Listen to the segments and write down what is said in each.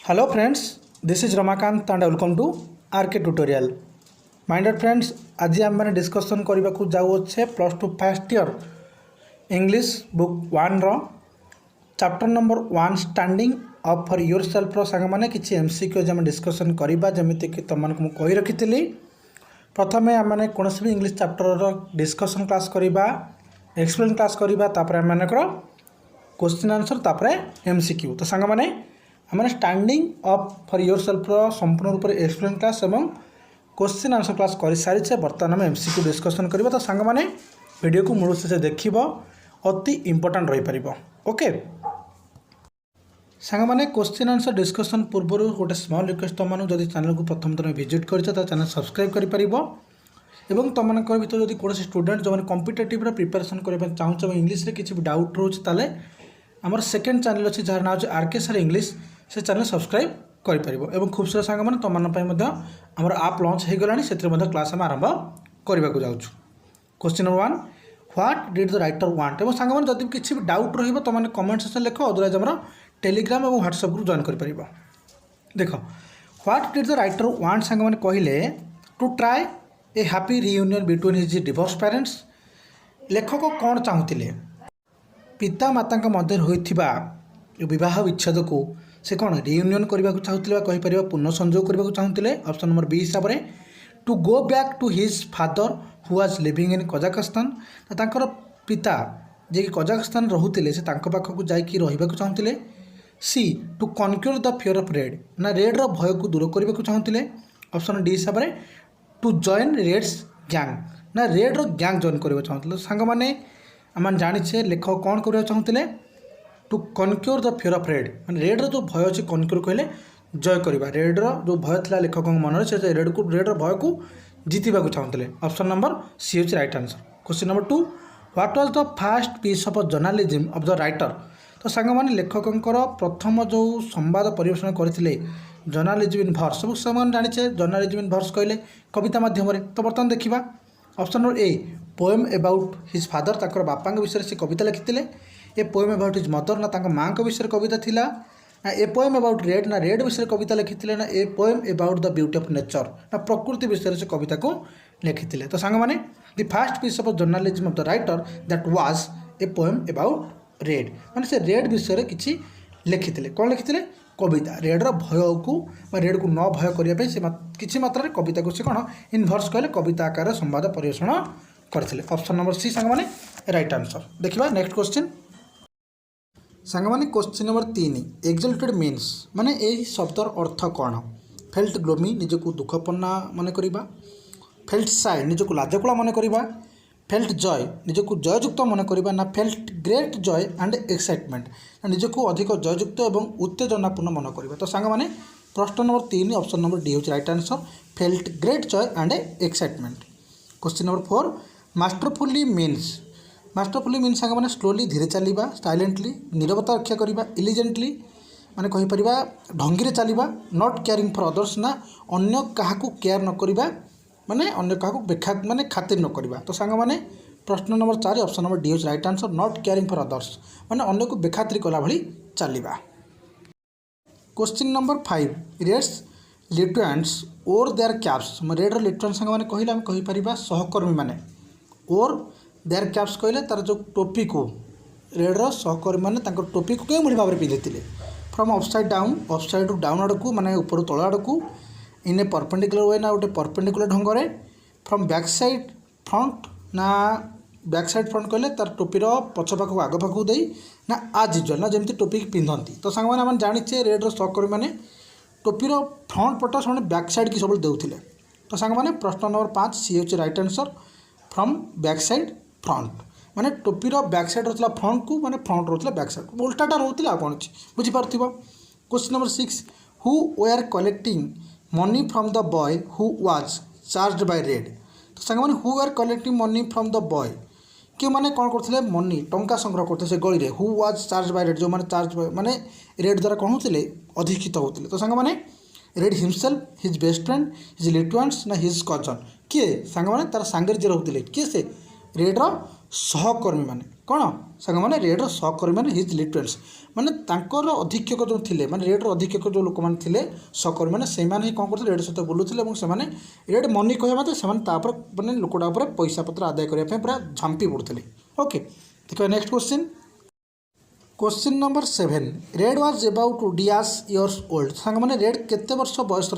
Hello friends, this is Ramakant and welcome to RK tutorial. My dear friends, आज आम मैंने discussion करने को जाऊे plus two first year English book 1 रो chapter number 1 standing up for yourself रो सांग मैंने किसी MCQ जब डिस्कसन करवा जमीक तुमको मुझे कही रखी प्रथम आम मैंने कौन भी इंग्लिश चैप्टर डिस्कसन क्लास करवा एक्सप्लेन क्लास करवा आम क्वेश्चन आंसर तापर MCQ तो सांग मैंने आम standing up for your self संपूर्ण रूप से एक्सप्लेन क्लास और क्वेश्चन आंसर क्लास कर सारी बर्तमान आम MCQ डिस्कसन करवा तो सांग मैंने वीडियो को मूल से देख अति इंपोर्टाट रही पार ओके सांग मैंने क्वेश्चन आंसर डिस्कसन पूर्व गोटे स्मॉल रिक्वेस्ट तुम जब चैनल को प्रथम थर विजिट कर चैनल सब्सक्राइब कर तुम भर जब कौन स्टूडेंट जो कॉम्पिटिटिव प्रिपरेशन करने चाहूँ इंग्लिश रे किसी भी डाउट रोचे आमर सेकेंड चैनल अच्छी जार ना RK सर इंग्लिश से चैनल सब्सक्राइब कर खूब सारा सांग मैंने तुम आमर आप लॉन्च हो गला से क्लास आम आरंभ करने को जाऊँ question number 1 what did the writer want और सांग मैंने जब किसी भी डाउट रही तुमने कमेंट सेक्शन लिख अदरवाइज आम टेलीग्राम और व्हाट्सएप ग्रुप जॉइन कर देख what did the writer want सांग मैंने कहले to try a happy reunion between his divorce parents लेखक कौन चाहूले पिता माता मध्य होइथिबा विवाह विच्छेद को से कौन रियूनियन करने को चाहूले कहीपर पुनः संजोग करने को चाहूले ऑप्शन नंबर बी हिसाब से to go back to his father who was living in Kazakhstan तांकर पिता जे कि कजाकस्तान रोते से पाखक जाकि रहा चाहूले सी to conquer the fear of Red ना रेड्र भय को दूर करने को चाहूले ऑप्शन डी हिसाब से टू जॉइन रेड्स गैंग ना रेड्र गैंग जॉइन करने चाहूले सांग मैंने आम जाचे लेखक कौन करने चाहूले to conquer the fear of Red मैंने रेड्र जो भय अच्छे कनक्योर कहले जय करवा रेड्र जो भय था लेखक मन से रेड्र भय को जीतवा चाहूले ऑप्शन नंबर सी हूँ right answer question number 2 what was the first piece of journalism of the writer तो सांग मैंने लेखकर प्रथम जो संवाद परिवेषण करते जर्नलिज्म इन भर्स सब सामान जाचे जर्नलिज्म इन भर्स कहले कविता माध्यम तो बर्तमान देखा option number A poem about his father ताकर बापा विषय से कविता लिखिते a poem about his mother ना माँ विषय कविता थिला ना ए पोएम अबाउट रेड ना रेड विषय कविता लिखिते ना a poem about the beauty of nature ना प्रकृति विषय से कविता को लिखिते तो सांग मैंने the first piece of journalism of the writer that was a poem about red माने से रेड विषय किसी लिखिते कौन लिखिते कविता रेड्र भय को रेड को न भय करने से किसी मात्रा कविता को से कौन इनभर्स कहले कविता आकार संवाद परिवेषण करते ऑप्शन नंबर सी सांग मैंने राइट आंसर देखा नेक्स्ट क्वेश्चन सांग मैंने क्वेश्चन नंबर 3 एक्सल्टेड मीन्स माने यही शब्दर अर्थ कौन फेल्ट ग्लोमी निजक दुखपन्ना मन करवा फेल्ट साइ निजक लाजकुला मन करवा फेल्ट जय निजक जययुक्त मन करवा ना felt great joy and excitement निजक अधिक जययुक्त और उत्तेजनापूर्ण मन करवा तो सांग मैंने प्रश्न नंबर 3 ऑप्शन नंबर डी हूँ right answer felt great joy and excitement question number 4 masterfully means सांग मैंने स्लोली धीरे चलवा साइलेंटली नीरवता रक्षा करवा इलिजेंटली माने कहीपर ढंगी चलवा नॉट केयरिंग फॉर अदर्स ना अन्य क्या केयर न करवा माने अन्य क्या माने खातिर न करवा तो सांग मैंने प्रश्न number 4 option number D right answer not caring for others माने अन्य को बेखातिर कला भली चलवा क्वेश्चन नंबर 5 रेड्स लिट्वेंट्स और देयर कैप्स रेड्र लिट्वेंट सांग मैंने कहले आम कहीपर सहकर्मी मैंने और देयर कैप्स कहले तार जो टोपी को रेड्र सहकर्मी मैंने टोपी को कई भाव में पिंधि फ्रम अपसाइड टू डाउन आड़ को मैंने ऊपर तल आड़ को इन ए परपेंडिकुलर वे ना गोटे परपेंडिकुलर ढंग से फ्रम बैक साइड फ्रंट ना बैक साइड फ्रंट कहले तार टोपीर पछ पाख आग पाख दे ना आज यूजुअल ना जमी टोपी पिंधती तो सांग मैंने जाचे रेड्र सहकर्मी मैंने टोपीर फ्रंट पट से बैक साइड की सब देउथिले तो सांग मैंने प्रश्न नंबर 5 सी हूँ right answer from back side front माने टोपीर बैक साइड रोला फ्रंट को माने फ्रंट रोला बैक साइड उल्टाटा रोला कौन अच्छी बुझीपार question number 6 who were collecting money from the boy who was charge by Red तो सांग मैंने who were collecting money from the boy कि मैंने कौन करते मनी टंका संग्रह करते से गली में who was charge by red जो मैंने चार्ज माने रेड द्वारा कौन होते अधिक्षित होते तो सांग मैंने Red himself his best friend his lieutenants ना हिज कजन किए सांग मैंने तार सांगे जे रोते किए से रेड्र सहकर्मी मैंने कौन सांग मैंने रेड्र सहकर्मी मैंने हिज लिटरेंट्स माने तांकर अधीक्षक जो थिले माने रेड्र अधीक्षक जो लोक मैंने थिले सहकर्मी मैंने से माने कौन करते रेड सहित बुलूले और से रेड मनी कह मत से मैंने लोकटा पैसा पत्र आदाय करने पूरा झांपी पड़ते। ओके देखिए next question number 7 red was about डियास इयर्स ओल्ड सांग मैंने रेड केते वर्ष बयस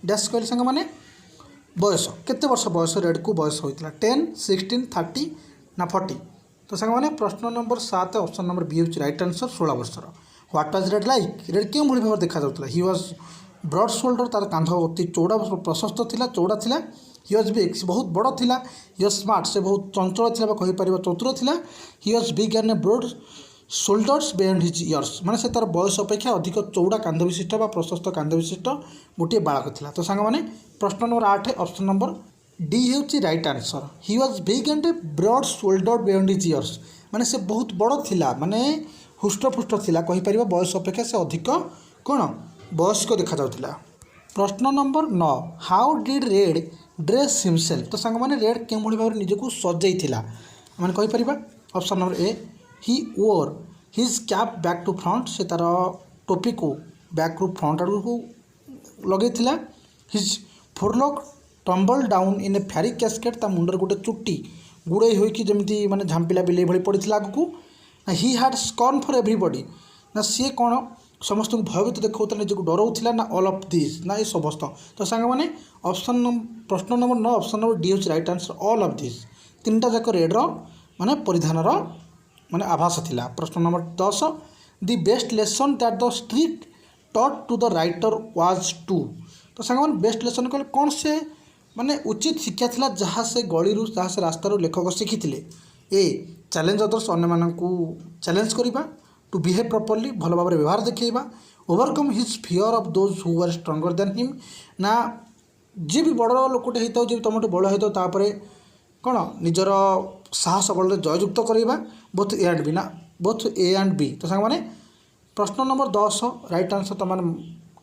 डैश कहले सांग मैंने बयस केते वर्ष बयस रेड को बयस होता 10 16 30 ना 40 तो सांग मैंने प्रश्न नंबर 7 ऑप्शन नंबर बी होची राइट आंसर 16 वर्षर। What was Red like Red क्यों भली भाव देखा जाउतला ही वाज ब्रॉड शोल्डर तार कांध अति चौड़ा प्रशस्त थिला चौड़ा थिला ही वाज बिग बहुत बड़ थिला ही वाज स्मार्ट से बहुत चंचल थिला कहि परिबा चतुर थिला he was big and broad shoulders behind his ears माने से तार बयस अपेक्षा अधिक चौड़ा कांध विशिष्ट बा प्रशस्त कांध विशिष्ट गोटे बालक थिला। तो सांग मैंने प्रश्न नंबर 8 ऑप्शन नंबर डी होची right answer he was big and broad shoulder behind his ears माने से बहुत बड़ थिला माने हुष्टपुष्ट थिला कहि परिबा बयस अपेक्षा से अधिक कोन बयस्क देखा जाउतिला। प्रश्न number 9 how did red dress himself तो सांग मैंने रेड कें भली भाव निजको सजई थिला माने कहि परिबा option number A he wore his cap back to front से तार टोपी को बैक टू फ्रंट आड़ को लगे his forelock tumble down in a fairy cascade ता मुंडर गोटे चुट्टी गुड़े होइकी जमी माने झांपिला बिले भली पड़ी आगू ना he had scorn for everybody ना सी कौन समस्त को भयभीत देखा निजक डराऊला ना ऑल ऑफ दिस ना ये समस्त। तो सांग मैंने ऑप्शन प्रश्न नंबर 9 ऑप्शन नंबर डी होची right answer all of this तीनटा जाक रेड्र माने परिधानर माने आभास थिला। प्रश्न number 10 the best lesson that the street taught to the writer was to तो सांग मैंने बेस्ट लेसन कहले कौन से माने उचित शिक्षा थिला जहाँ से गली जहाँ से रास्तार लेखक शिखी ए चैलेंज अदर्स अन्य मानू चैलेंज करवा टू बिहेव प्रॉपर्ली भल भाव व्यवहार देखा overcome his fear of those who are stronger than him ना जी भी बड़ लोकटे होता हो जी तुम बड़ होता कौन निजर साहस बल जययुक्त करवा बोथ ए एंड बी ना बोथ ए एंड बी। तो सांग मैंने प्रश्न नंबर 10 राइट आंसर तुम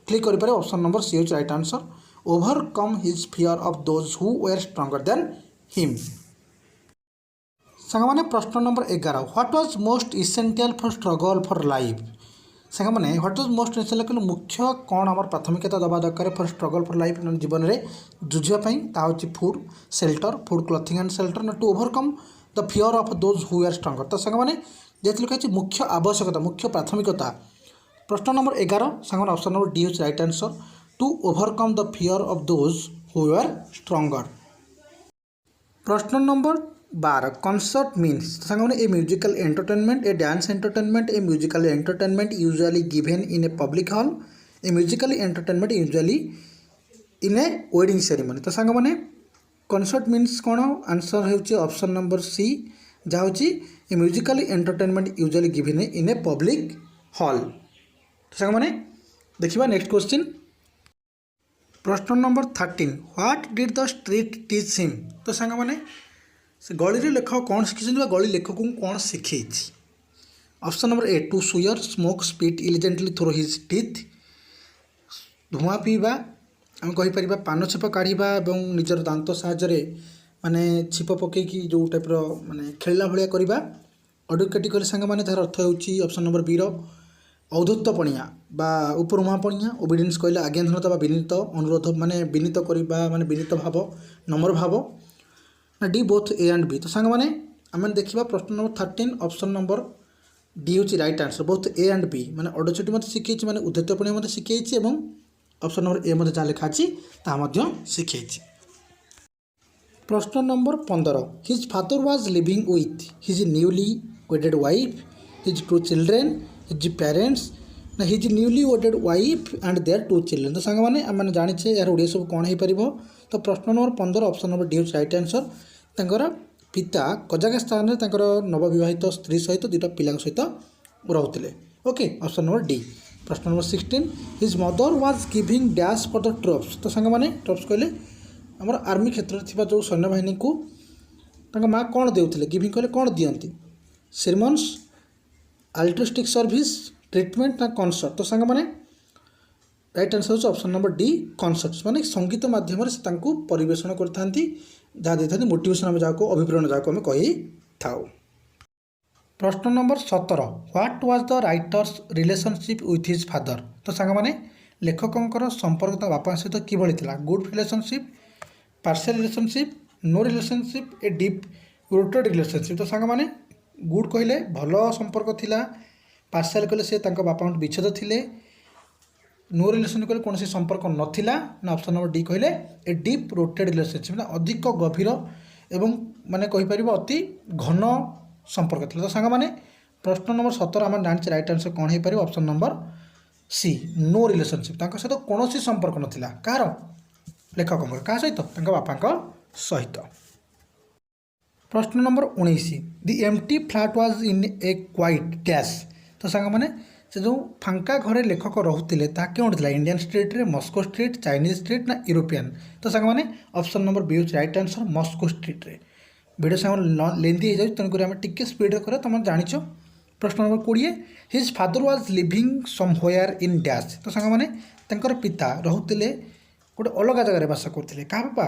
क्लिक करें ऑप्शन नंबर सी होची right answer overcome his fear of those who were stronger than him. सांग मैंने प्रश्न number 11 what was most essential for struggle for life सांग मैंने व्हाट वाज मोस्ट इसेंशियल मुख्य कौन आम प्राथमिकता दबा दरकार फॉर स्ट्रगल फॉर लाइफ जीवन में जुझापी ताकि food shelter food clothing and shelter ना to overcome the fear of those who are stronger. तो सांग मैंने जेत लिखा मुख्य आवश्यकता मुख्य प्राथमिकता प्रश्न नंबर 11 सांग मैंने ऑप्शन नंबर डी होची right answer to overcome the fear of those who are stronger. प्रश्न नंबर 12 कॉन्सर्ट मीन्स तो सांग मैंने a musical entertainment a dance entertainment a musical entertainment usually given in a public hall a musical entertainment usually in a wedding ceremony. तो सांग मैंने concert means कौन answer होची option number C जहाँ होची a musical entertainment usually given in a public hall. तो सांग मैंने देखिए नेक्स्ट क्वेश्चन प्रश्न number 13 what did the street teach him तो सांग मैंने से गली लेखक कौन शिखी गली लेखक को कौन शिखे option number A to swear smoke spit elegantly through his teeth धूआं पीवा आम कहीपर पान छेप काढ़ा और निजर दांत साहाय्य माने छीप पकईकी जो टाइप्र माने खेलला भाया करवा अडुकेटी कले सांग मैंने तार अर्थ होची ऑप्शन नंबर बी औद्धत्य पणिया बा उपरुमा पणिया ओबिडियंस कहले आज्ञाधीनता विनीत अनुरोध माने विनीत करवा माने विनीत भाव नम्र भाव ना D both A and B. तो सांग मैंने आम देखा प्रश्न नंबर 13 ऑप्शन नंबर डी होची right answer both A and B माने अडचटी मत शिखे माने उद्धत्य पणिया मत शिखे और ऑप्शन नंबर ए मत जहाँ लिखाची शिखे। प्रश्न number 15 his father was living with his newly wedded wife his 2 children his parents ना his newly wedded wife and their 2 children. तो सांग मैंने जाने यार ओडिया सब कौन हो पार। तो प्रश्न नंबर 15 ऑप्शन नंबर डी होची राइट आंसर तांकर पिता कजाकिस्तान में नवविवाहित स्त्री सहित 2टा पिला सहित रोते। Okay option number D. प्रश्न number 16 his mother was giving dash for the troops तो सांग मैंने ट्रप्स कहले आमर आर्मी क्षेत्र में जो सैन्य बाहिनी को माँ कौन देउथिले गिविंग कहले कौन दियंती सेरेमन्स अल्ट्रिस्टिक सर्विस ट्रिटमेंट ना कॉन्सर्ट। तो सांग मैंने राइट आंसर होची ऑप्शन नंबर डी कॉन्सर्ट्स माने संगीत माध्यम से तांको परिवेषण करथांती जहाँ देथांती मोटिवेशन आम जहाँ अभिप्रेरण जहाँ आम कही थाउ। प्रश्न number 17 what was the writer's relationship with his father. तो सांग मैंने लेखकंकर संपर्क बापा सहित किभली थिला good relationship partial relationship no relationship a deep rooted relationship. तो सांग मैंने गुड कहले भल संपर्क थिला पार्शियल कहले से तांको बापा विच्छेद थिले नो रिलेशन कहले कौन संपर्क नथिला ना ऑप्शन नंबर डी कहले ए डीप रूटेड रिलेशनशिप ना अधिक गभीर एवं माने कहि परिबो अति घन संपर्क थिला। तो सांग माने प्रश्न नंबर 17 आम जानी राइट आंसर कौन हो पार option number C no relationship सहित कौन संपर्क नाला कहार लेखक क्या सहित बापा सहित। प्रश्न number 19 the empty flat was in A quite dash. तो सांग माने से जो फांका घरे लेखक रोते क्यों था इंडियन स्ट्रीट रे मस्को स्ट्रीट चाइनीज स्ट्रीट ना यूरोपियन। तो सांग माने ऑप्शन नंबर बी हूँ राइट आंसर मस्को स्ट्रीट रे। वीडियो सांग लेंथी हो जाए तेणुक आम टिके स्पीड कर तुम जाच। प्रश्न number 20 his father was living somewhere in dash. तो सांग माने पिता रोते गोटे अलग जगह बास करते क्या बापा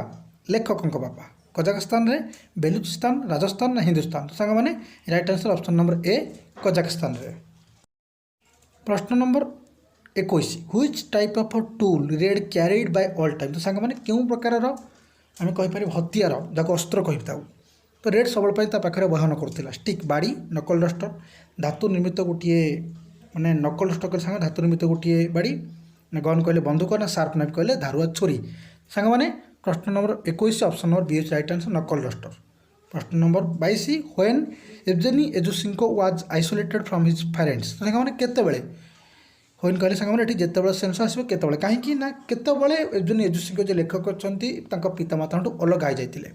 लेखक बापा कजाकस्तान रे बेलुचिस्तान राजस्थान ना हिंदुस्तान। तो सांग माने right answer option number A Kazakhstan रे। प्रश्न number 21 which type of tool red carried by all time. तो सांग माने क्यों प्रकार आम कहीपर हथियार जहाँ अस्त्र कही था तो रेड सब पाखे बहन करुला स्टिक बाड़ी नकल डस्टर धातु निर्मित गोटे माने नकल डस्टर सांग धातु निर्मित गोटे बाड़ी ना गन कहले बंदूक ना सार्प नाइफ कहले धारुआ छुरी। सांग माने प्रश्न number 21 option number B right answer knuckle duster. प्रश्न number 22 when Yevgeny Yevtushenko was isolated from his parents. तो सांग माने केतेबेले व्हेन कहले सांग माने जितेबाला सेन्स आसो केतेबेले कहीं ना केतेबेले एवजेनी एजुसिंको जो लेखक अच्छी पितामाता अलग हो जाते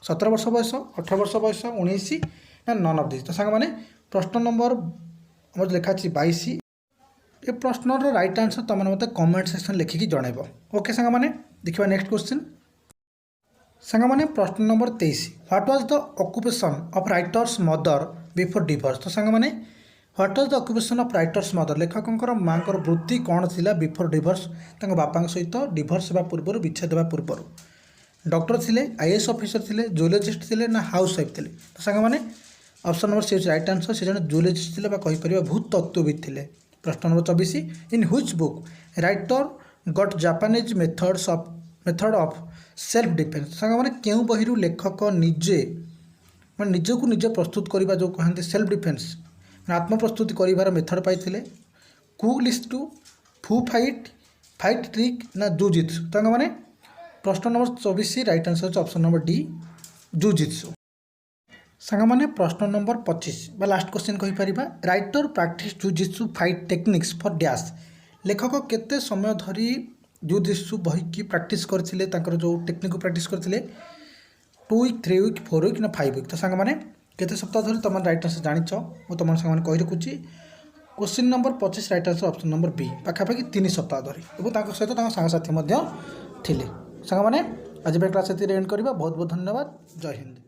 17 वर्ष बयस 18 वर्ष बयस 19 ना नन ऑफ दिस। तो सांग माने प्रश्न नंबर आम लिखा 22 ये प्रश्नर राइट आंसर तुम मत कमेंट सेक्शन लिखिकी जनइब। ओके सांग माने देखिए नेक्स्ट क्वेश्चन। सांग माने प्रश्न number 23 what was the occupation of writer's mother before divorce. तो सांग माने what was the occupation of writer's mother लेखकंकर माँ वृत्ति कौन थिला बिफोर डिवोर्स बापा सहित डिवोर्स होगा पूर्व विच्छेद होगा पूर्व डॉक्टर थिले आईएएस ऑफिसर थिले जूलोजिस्ट थिले ना हाउस वाइफ थिले। तो सांग माने option number C right answer से जन जूलोजिस्ट थिले कहीपर भूतत्वविद थिले। प्रश्न number 24 in which book writer got Japanese method of self defence. सांग माने क्यों बहिरू लेखक निजे मैं निजक निजे प्रस्तुत करने जो कहते सेल्फ डिफेन्स आत्म प्रस्तुति कर मेथड पाई कू लिस्ट टू फू फाइट ट्रिक ना जुजित्सु। तो माने प्रश्न number 24 right answer option number D jujitsu. सांग माने प्रश्न नंबर 25 बा लास्ट क्वेश्चन कहीपर writer practice jujitsu fight techniques for dash लेखक केते समय धरी जुजित्सु बही की प्रैक्टिस करथिले जो टेक्निक को प्रैक्टिस करथिले 2 वीक 3 वीक 4 वीक ना 5 वीक। तो सांग माने केते सप्ताह धरी तुम राइट आंसर जानिछ मु तुम सांग माने कहि रखुची question number 25 right answer option number B पाखापाखि 3 सप्ताह धरी और सहित सांगसाथी थिले। सांग माने आज क्लास एंड करवा बहुत बहुत धन्यवाद। जय हिंद।